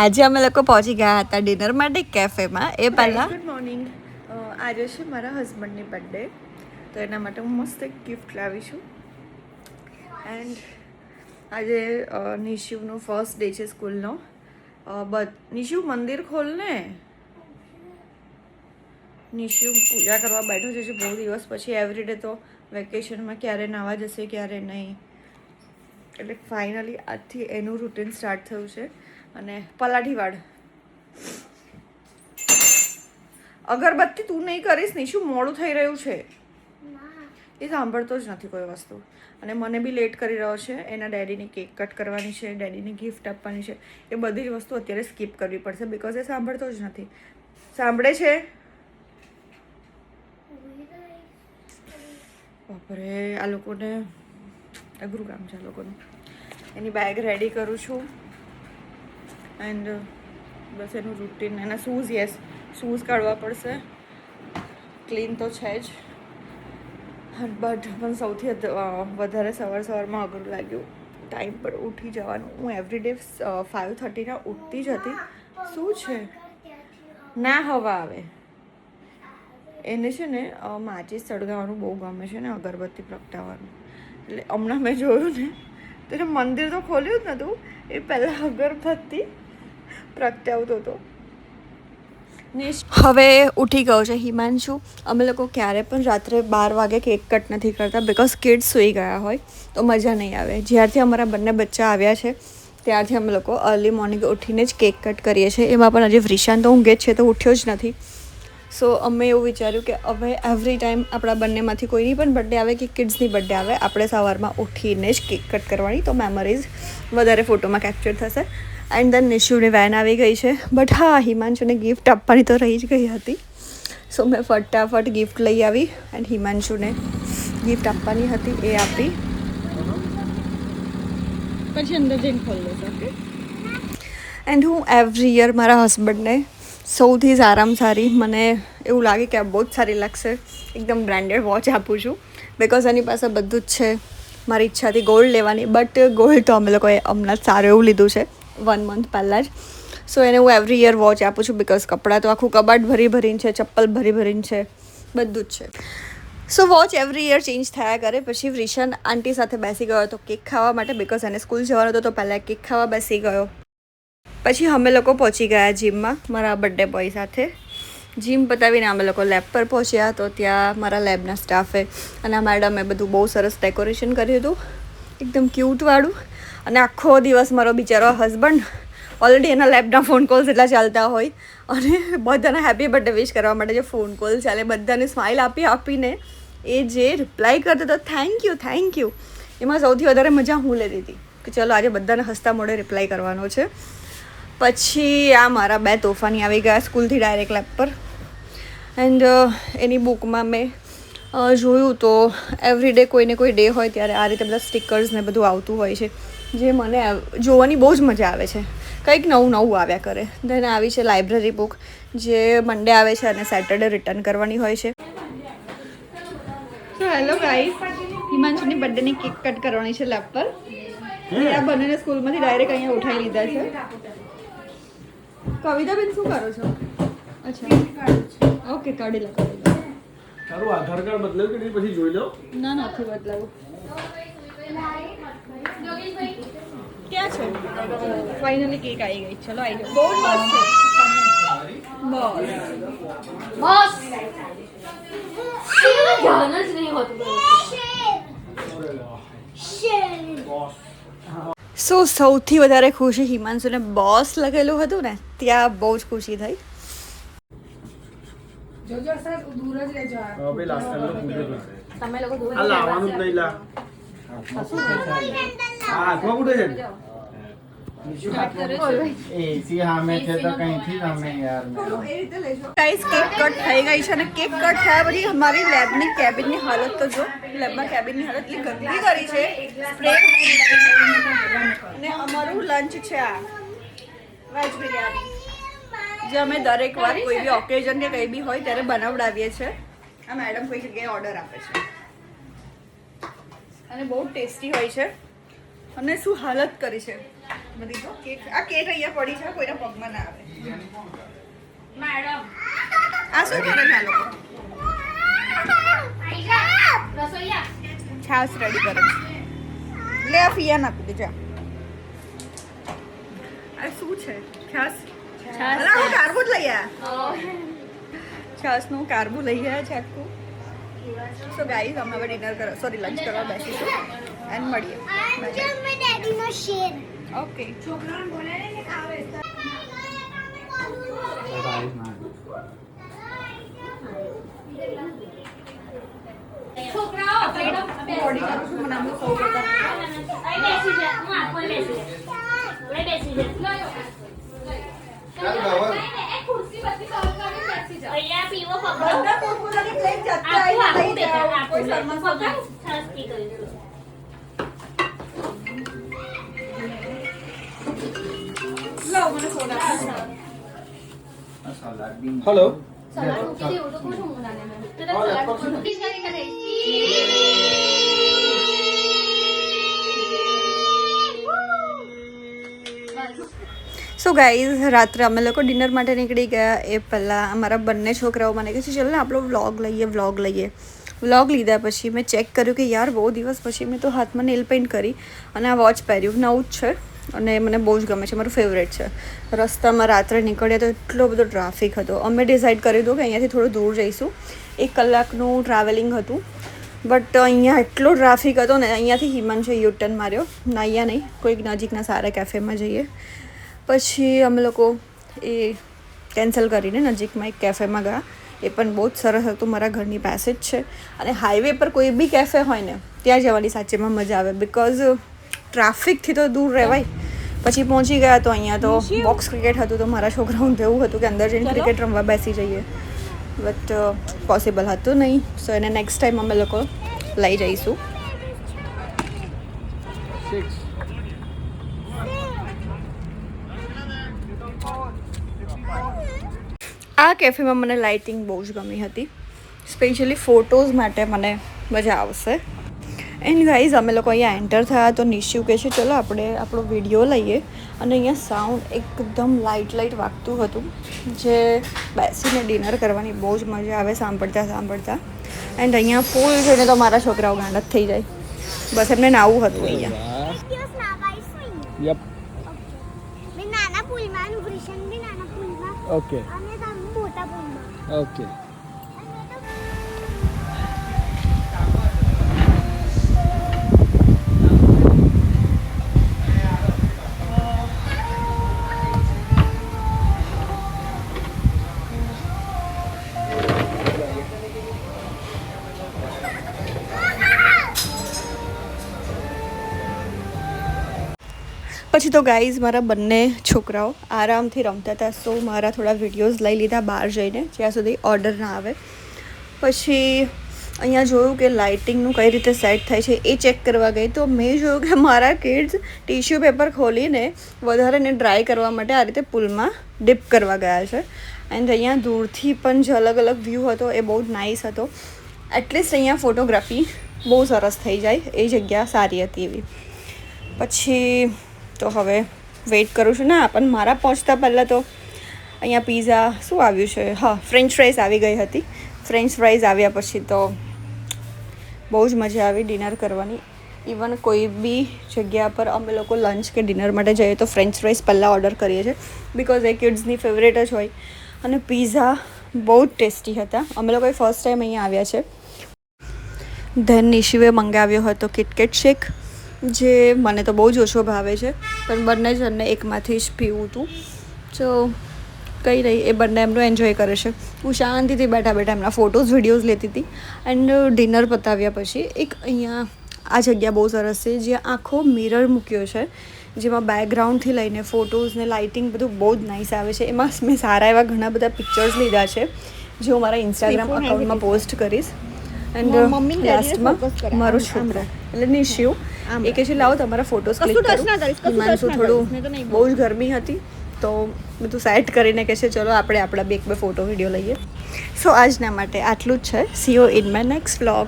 આજે અમે લોકો પહોંચી ગયા હતા ડિનર માટે કેફેમાં. એ પહેલાં ગુડ મોર્નિંગ. આજે છે મારા હસબન્ડની બર્થડે, તો એના માટે હું મસ્ત એક ગિફ્ટ લાવી છું. એન્ડ આજે નિશિવનો ફર્સ્ટ ડે છે સ્કૂલનો. નિશિવ મંદિર ખોલને. નિશિવ પૂજા કરવા બેઠો છે બહુ દિવસ પછી. એવરીડે તો વેકેશનમાં ક્યારે નાવા જશે ક્યારે નહીં, એટલે ફાઇનલી આજથી એનું રૂટીન સ્ટાર્ટ થયું છે. અને પલાઠીવાડ અગરબત્તી તું નહીં કરીશ ને, શું મોડું થઈ રહ્યું છે. એ સાંભળતો જ નથી કોઈ વસ્તુ. અને મને બી લેટ કરી રહ્યો છે. એના ડેડીની કેક કટ કરવાની છે, ડેડીની ગિફ્ટ આપવાની છે. એ બધી જ વસ્તુ અત્યારે સ્કીપ કરવી પડશે બિકોઝ એ સાંભળતો જ નથી. સાંભળે છે? બાપરે, આ લોકોને અઘરું કામ છે આ લોકોનું. એની બેગ રેડી કરું છું. એન્ડ બસ એનું રૂટીન. એના શૂઝ, યસ શૂઝ કાઢવા પડશે. ક્લીન તો છે જ, બટ પણ સૌથી વધારે સવારમાં અઘરું લાગ્યું ટાઈમ પર ઉઠી જવાનું. હું એવરીડે 5:30 ઉઠતી જ હતી. શું છે? ના હવા આવે. એને છે ને માચીસ સળગાવવાનું બહુ ગમે છે ને, અગરબત્તી પ્રગટાવવાનું. એટલે હમણાં મેં જોયું ને તો એને મંદિર તો ખોલ્યું જ નહોતું, એ પહેલાં અગરબત્તી પ્રગટાવતો હતો. હવે ઉઠી ગયો છે હિમાંશુ. અમે લોકો ક્યારે પણ રાત્રે 12 વાગે કેક કટ નથી કરતા બિકોઝ કિડ્સ સૂઈ ગયા હોય તો મજા નહીં આવે. જ્યારથી અમારા બંને બચ્ચા આવ્યા છે ત્યારથી અમે લોકો અર્લી મોર્નિંગ ઉઠીને જ કેક કટ કરીએ છીએ. એમાં પણ હજી વ્રિશાન તો ઊંઘે જ છે તો ઉઠ્યો જ નથી. સો અમે એવું વિચાર્યું કે હવે એવરી ટાઈમ આપણા બંનેમાંથી કોઈની પણ બર્થડે આવે કે કિડ્સની બર્થડે આવે, આપણે સવારમાં ઉઠીને જ કેક કટ કરવાની, તો મેમરીઝ વધારે ફોટોમાં કેપ્ચર થશે. એન્ડ દેન નિશુની વેન આવી ગઈ છે. બટ હા, હિમાંશુને ગિફ્ટ આપવાની તો રહી જ ગઈ હતી. સો મેં ફટાફટ ગિફ્ટ લઈ આવી એન્ડ હિમાંશુને ગિફ્ટ આપવાની હતી એ આપી. પછી અંદર જઈને ખોલી લેશે. ઓકે. એન્ડ હું એવરી યર મારા હસબન્ડને સૌથી સારામાં સારી, મને એવું લાગે કે આ બહુ જ સારી લાગશે, એકદમ બ્રાન્ડેડ વોચ આપું છું બિકોઝ એની પાસે બધું જ છે. મારી ઈચ્છાથી ગોલ્ડ લેવાની, બટ ગોલ્ડ તો અમે લોકોએ હમણાં જ સારું એવું લીધું છે 1 મંથ પહેલાં જ. સો એને હું એવરી યર વોચ આપું છું બિકોઝ કપડાં તો આખું કબાટ ભરીને છે, ચપ્પલ ભરીને છે, બધું જ છે. સો વોચ એવરી યર ચેન્જ થયા કરે. પછી વ્રિશન આંટી સાથે બેસી ગયો હતો કેક ખાવા માટે બિકોઝ એને સ્કૂલ જવાનો હતો તો પહેલાં કેક ખાવા બેસી ગયો. પછી અમે લોકો પહોંચી ગયા જીમમાં મારા બર્થડે બોય સાથે. જીમ પતાવીને અમે લોકો લેબ પર પહોંચ્યા તો ત્યાં મારા લેબના સ્ટાફે અને મેડમે બધું બહુ સરસ ડેકોરેશન કર્યું હતું, એકદમ ક્યુટવાળું. અને આખો દિવસ મારો બિચારો હસબન્ડ ઓલરેડી એના લેબના ફોન કોલ્સ એટલા ચાલતા હોય અને બધાને હેપી બર્થડે વિશ કરવા માટે જે ફોન કોલ ચાલે, બધાને સ્માઇલ આપીને એ જે રિપ્લાય કરતો હતો થેન્ક યુ, એમાં સૌથી વધારે મજા હું લેતી હતી કે ચલો આજે બધાને હસતા મોઢે રિપ્લાય કરવાનો છે. પછી આ મારા 2 તોફાની આવી ગયા સ્કૂલથી ડાયરેક્ટ લેબ પર. એન્ડ એની બુકમાં મેં જોયું તો એવરીડે કોઈને કોઈ ડે હોય ત્યારે આ રીતે બધા સ્ટીકર્સ ને બધું આવતું હોય છે, જે મને જોવાની બહુ જ મજા આવે છે. કંઈક નવું આવ્યા કરે. દેન આવી છે લાઇબ્રેરી બુક, જે મંડે આવે છે અને સેટરડે રિટર્ન કરવાની હોય છે. સો હેલો ગાઈસ, હિમાંશુની બર્થડેની કેક કટ કરવાની છે લેબ પર. આ બંનેને સ્કૂલમાંથી ડાયરેક્ટ અહીંયા ઉઠાવી લીધા છે. કવિતાબેન શું કરો છો? અચ્છા ઓકે, કાઢી લો. તારું આધાર કાર્ડ બદલાવ કે નહીં પછી જોઈ લો. ના નથી બદલાવું. ક્યાં છે? ફાઇનલી કેક આવી ગઈ. ચલો આવી જાઓ. બહુ મસ્ત છે. સો સૌથી વધારે ખુશી હિમાંશુને બોસ લખેલું હતું ને ત્યાં બહુ જ ખુશી થઈ. તમે લોકો દૂર આ લાવવાનું જ નહીં લા. હા આખો કુડે છે. એસી સામે છે તો કઈથી તમે યાર. ગાઈસ કેક કટ થઈ ગઈ છે અને કેક કટ થયા પછી અમારી લેબની કેબિનની હાલત તો જો. લેબમાં કેબિનની હાલત એટલી ગંદી કરી છે. સ્પ્રે અને અમારું લંચ છે આ વેજ બિરયાની, જે અમે દરેક વાર કોઈ બી ઓકેઝન કે કંઈ બી હોય ત્યારે બનાવડાવીએ છીએ. આ મેડમ કોઈ જગ્યાએ ઓર્ડર આપે છે અને બહુ ટેસ્ટી હોય છે. અને શું હાલત કરી છે. બધી જો કેક આ કેક અહીંયા પડી છે કોઈના પગમાં ના આવે મેડમ આ શું કરે છે આ લોકો રસોઈયા છાસ રેડી કરે છે લે આ ફિયાન આપી દે જા આ શું છે છાસ અલા હું કારબૂચ લઈ આયા છાસનું કારબું લઈ આવ્યા છે આખું સો ગાઈઝ અમે હવે ડિનર કરવા સોરી લંચ કરવા બેસીશું એન્ડ મળીએ ઓકે છોકરાઓ મેડમ બોડી કરું છું મને આમ તો સૌ કરતા અહીં બેસી જા હું આખો બેસી જા અહીં બેસી જા એ ખુરશી બધી કવર કરીને બેસી જા અહીંયા પીવો પકડો બધા પોતપોતાની પ્લેટ જાતે આખું આવીને લઈ આખું જાઓ કોઈ બેટા શરમા પકડ છાસથી કરીશું લાવ મને સોડા હેલો સલાડ મૂકી દેવું તો કોણ મુનાને મેં તો સલાડ મૂકી કરી સો ગાઈઝ રાત્રે અમે લોકો ડિનર માટે નીકળી ગયા એ પહેલાં અમારા બંને છોકરાઓ મને કહે છે ચાલ ને આપણો વ્લોગ લઈએ વ્લોગ લીધા પછી મેં ચેક કર્યું કે યાર બહુ દિવસ પછી મેં તો હાથમાં નેલ પેઇન્ટ કરી અને આ વોચ પહેર્યું નવું જ છે અને મને બહુ જ ગમે છે મારું ફેવરેટ છે રસ્તામાં રાત્રે નીકળ્યા તો એટલો બધો ટ્રાફિક હતો અમે ડિસાઇડ કરી દીધું કે અહીંયાથી થોડું દૂર જઈશું 1 કલાકનું ટ્રાવેલિંગ હતું બટ અહીંયા એટલો ટ્રાફિક હતો ને અહીંયાથી હિમાંશે યુટર્ન માર્યો ના અહીંયા નહીં કોઈક નજીકના સારા કેફેમાં જઈએ પછી અમે લોકો એ કેન્સલ કરીને નજીકમાં એક કેફેમાં ગયા એ પણ બહુ જ સરસ હતું મારા ઘરની પાસે જ છે અને હાઈવે પર કોઈ બી કેફે હોય ને ત્યાં જવાની સાચેમાં મજા આવે બિકોઝ ટ્રાફિકથી તો દૂર રહેવાય પછી પહોંચી ગયા તો અહીંયા તો બોક્સ ક્રિકેટ હતું તો મારા છોકરાઓને તો એવું હતું કે અંદર જઈને ક્રિકેટ રમવા બેસી જઈએ બટ પોસિબલ હતું નહીં સો એને નેક્સ્ટ ટાઈમ અમે લોકો લઈ જઈશું આ કેફેમાં મને લાઇટિંગ બહુ જ ગમી હતી સ્પેશિયલી ફોટોઝ માટે મને મજા આવશે એન્ડ ગાઈઝ અમે લોકો અહીંયા એન્ટર થયા તો નિશુ કહે છે ચલો આપણે આપણો વિડીયો લઈએ અને અહીંયા સાઉન્ડ એકદમ લાઇટ વાગતું હતું જે બેસીને ડિનર કરવાની બહુ જ મજા આવે સાંભળતા એન્ડ અહીંયા ફૂલ જોઈને તો મારા છોકરાઓ ગાંડા થઈ જાય બસ એમને નાવું હતું અહીંયા યપ મેં નાના પુલમાં અને વૃષણ બી નાના પુલમાં ઓકે અને તમે મોટા પુલમાં ઓકે પછી તો ગાઈઝ મારા બંને છોકરાઓ આરામથી રમતા હતા સો મારા થોડા વિડીયોઝ લઈ લીધા બહાર જઈને જ્યાં સુધી ઓર્ડર ના આવે પછી અહીંયા જોયું કે લાઇટિંગનું કઈ રીતે સેટ થાય છે એ ચેક કરવા ગઈ તો મેં જોયું કે મારા કિડ્સ ટિશ્યુ પેપર ખોલીને વધારેને ડ્રાય કરવા માટે આ રીતે પુલમાં ડિપ કરવા ગયા છે એન્ડ અહીંયા દૂરથી પણ જે અલગ વ્યૂ હતો એ બહુ જ નાઇસ હતો એટલીસ્ટ અહીંયા ફોટોગ્રાફી બહુ સરસ થઈ જાય એ જગ્યા સારી હતી એવી પછી તો હવે વેઇટ કરું છું ના પણ મારા પહોંચતા પહેલાં તો અહીંયા પીઝા શું આવ્યું છે હા ફ્રેન્ચ ફ્રાઈઝ આવી ગઈ હતી ફ્રેન્ચ ફ્રાઈઝ આવ્યા પછી તો બહુ જ મજા આવી ડિનર કરવાની ઇવન કોઈ બી જગ્યા પર અમે લોકો લંચ કે ડિનર માટે જઈએ તો ફ્રેન્ચ ફ્રાઈઝ પહેલાં ઓર્ડર કરીએ છીએ બિકોઝ એ કિડ્સની ફેવરેટ જ હોય અને પીઝા બહુ જ ટેસ્ટી હતા અમે લોકોએ ફર્સ્ટ ટાઈમ અહીંયા આવ્યા છે ધેન નિશિવે મંગાવ્યો હતો કિટકેટ શેક જે મને તો બહુ જ ઓછો ભાવે છે પણ બંને જણને એકમાંથી જ પીવું હતું તો કંઈ નહીં એ બંને એમનું એન્જોય કરે છે હું શાંતિથી બેઠા એમના ફોટોઝ વિડીયોઝ લેતી હતી એન્ડ ડિનર પતાવ્યા પછી એક અહીંયા આ જગ્યા બહુ સરસ છે જ્યાં આખો મિરર મૂક્યો છે જેમાં બેકગ્રાઉન્ડથી લઈને ફોટોઝ ને લાઇટિંગ બધું બહુ જ નાઇસ આવે છે એમાં મેં સારા એવા ઘણા બધા પિક્ચર્સ લીધા છે જે હું મારા ઇન્સ્ટાગ્રામ અકાઉન્ટમાં પોસ્ટ કરીશ એન્ડ લાસ્ટમાં મારો છોકરો એટલે નિશિવ એ કહે છે લાવો તમારા ફોટોઝ ક્લિક કરો હિમાંશુ થોડું બહુ જ ગરમી હતી તો બધું સેટ કરીને કહે છે ચલો આપણે આપણા બે ફોટો વિડીયો લઈએ સો આજના માટે આટલું જ છે C you in my next vlog